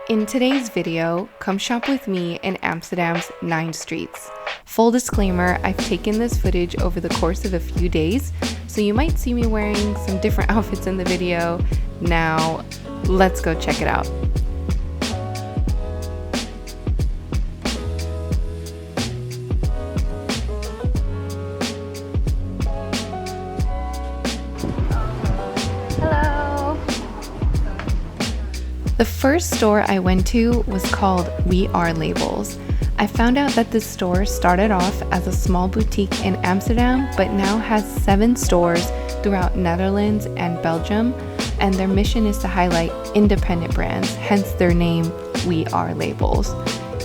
In today's video, come shop with me in Amsterdam's 9 streets. Full disclaimer, I've taken this footage over the course of a few days, so you might see me wearing some different outfits in the video. Now, let's go check it out. The first store I went to was called We Are Labels. I found out that this store started off as a small boutique in Amsterdam, but now has 7 stores throughout Netherlands and Belgium, and their mission is to highlight independent brands, hence their name, We Are Labels.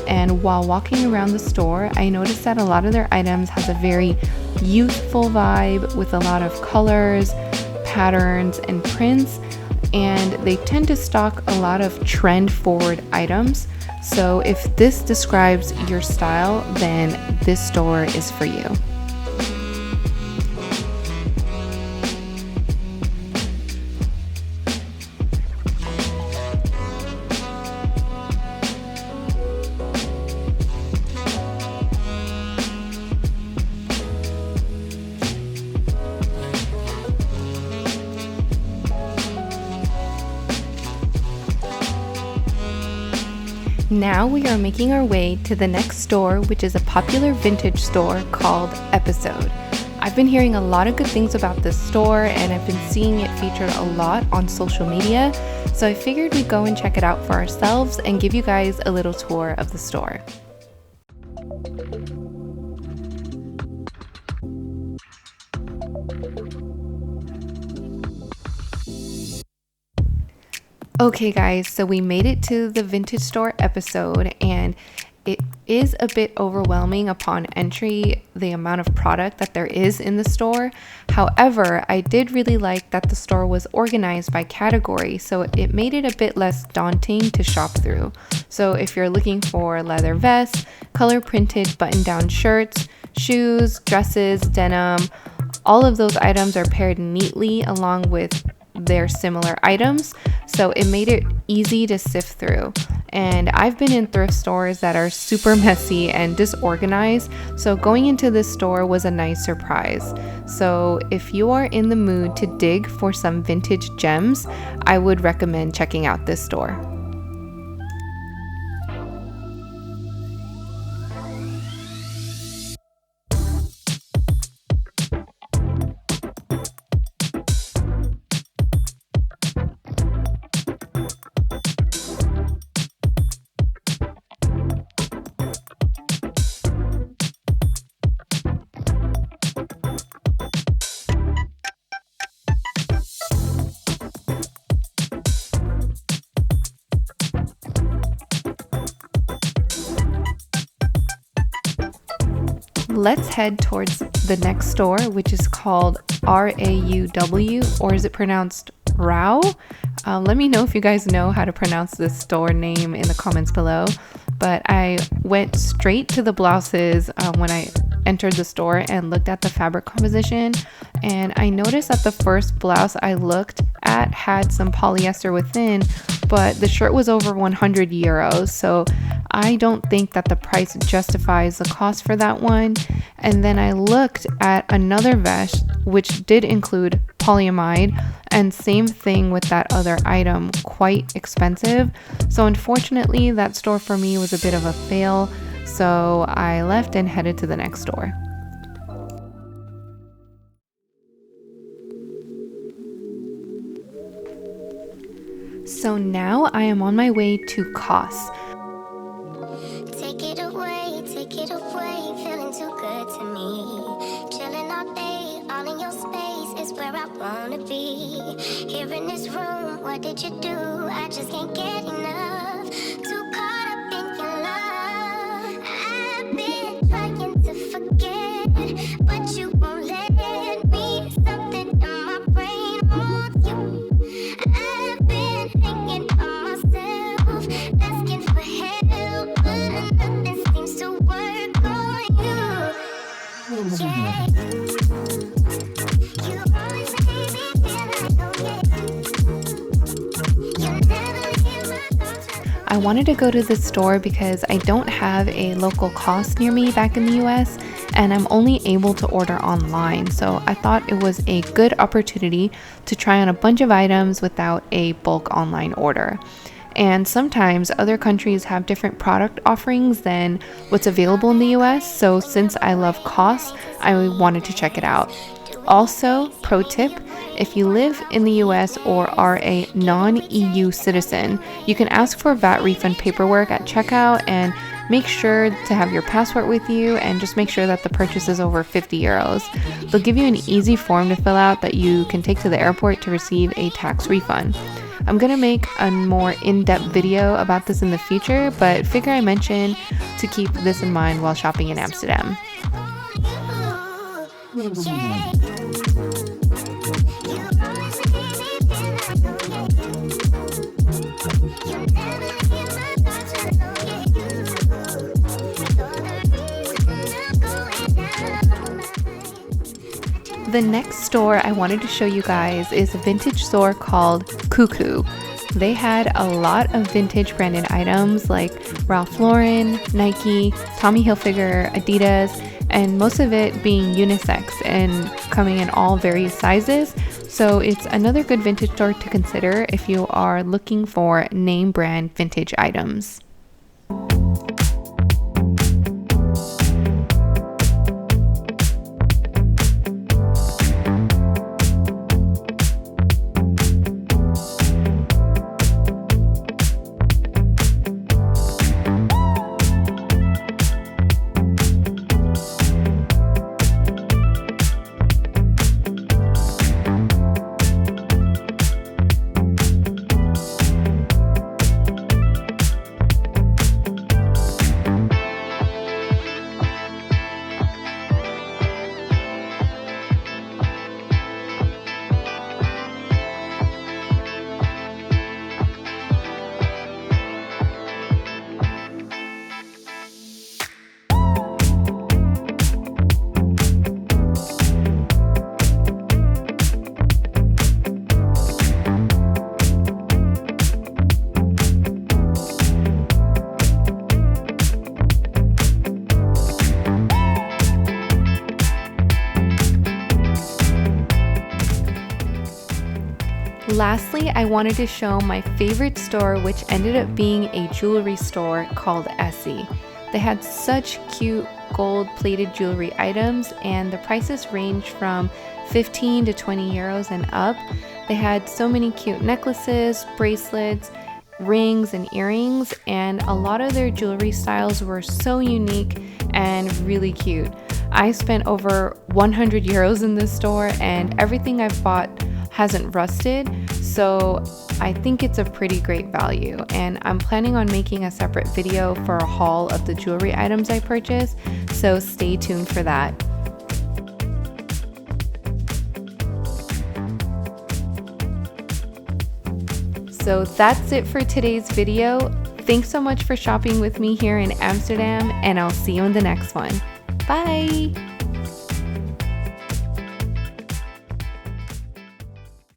And while walking around the store, I noticed that a lot of their items has a very youthful vibe with a lot of colors, patterns, and prints. And they tend to stock a lot of trend-forward items. So if this describes your style, then this store is for you. Now we are making our way to the next store, which is a popular vintage store called Episode. I've been hearing a lot of good things about this store and I've been seeing it featured a lot on social media, so I figured we'd go and check it out for ourselves and give you guys a little tour of the store. Okay guys, so we made it to the vintage store Episode, and it is a bit overwhelming upon entry, the amount of product that there is in the store. However, I did really like that the store was organized by category, so it made it a bit less daunting to shop through. So if you're looking for leather vests, color printed button-down shirts, shoes, dresses, denim, all of those items are paired neatly along with their similar items, so it made it easy to sift through. And I've been in thrift stores that are super messy and disorganized, so going into this store was a nice surprise. So if you are in the mood to dig for some vintage gems, I would recommend checking out this store. Let's head towards the next store, which is called RAUW, or is it pronounced Rau? Let me know if you guys know how to pronounce this store name in the comments below. But I went straight to the blouses when I entered the store and looked at the fabric composition, and I noticed that the first blouse I looked at had some polyester within, but the shirt was over 100 euros, so I don't think that the price justifies the cost for that one. And then I looked at another vest which did include polyamide, and same thing with that other item, quite expensive. So unfortunately that store for me was a bit of a fail, so I left and headed to the next store. So now I am on my way to COS. Take it away, feeling too good to me. Chilling all day, all in your space is where I wanna be. Here in this room, what did you do? I just can't get enough. Too caught up in your love. I've been trying to forget, but you won't let me. Something in my brain wants you. I've been hanging on myself, asking for help, but nothing seems to work on you. Yeah. You always make me feel like, oh yeah. You never leave my thoughts. wanted to go to this store because I don't have a local cost near me back in the US, and I'm only able to order online. So I thought it was a good opportunity to try on a bunch of items without a bulk online order. And sometimes other countries have different product offerings than what's available in the US, so since I love costs, I wanted to check it out. Also, pro tip, if you live in the US or are a non-EU citizen, you can ask for VAT refund paperwork at checkout and make sure to have your passport with you and just make sure that the purchase is over 50 euros. They'll give you an easy form to fill out that you can take to the airport to receive a tax refund. I'm going to make a more in-depth video about this in the future, but figure I mention to keep this in mind while shopping in Amsterdam. The next store I wanted to show you guys is a vintage store called Cuckoo. They had a lot of vintage branded items like Ralph Lauren, Nike, Tommy Hilfiger, Adidas, and most of it being unisex and coming in all various sizes. So it's another good vintage store to consider if you are looking for name brand vintage items. Lastly, I wanted to show my favorite store, which ended up being a jewelry store called Essie. They had such cute gold-plated jewelry items, and the prices ranged from 15 to 20 euros and up. They had so many cute necklaces, bracelets, rings, and earrings, and a lot of their jewelry styles were so unique and really cute. I spent over 100 euros in this store, and everything I've bought hasn't rusted, so I think it's a pretty great value, and I'm planning on making a separate video for a haul of the jewelry items I purchased, so stay tuned for that. So that's it for today's video. Thanks so much for shopping with me here in Amsterdam, and I'll see you in the next one. Bye!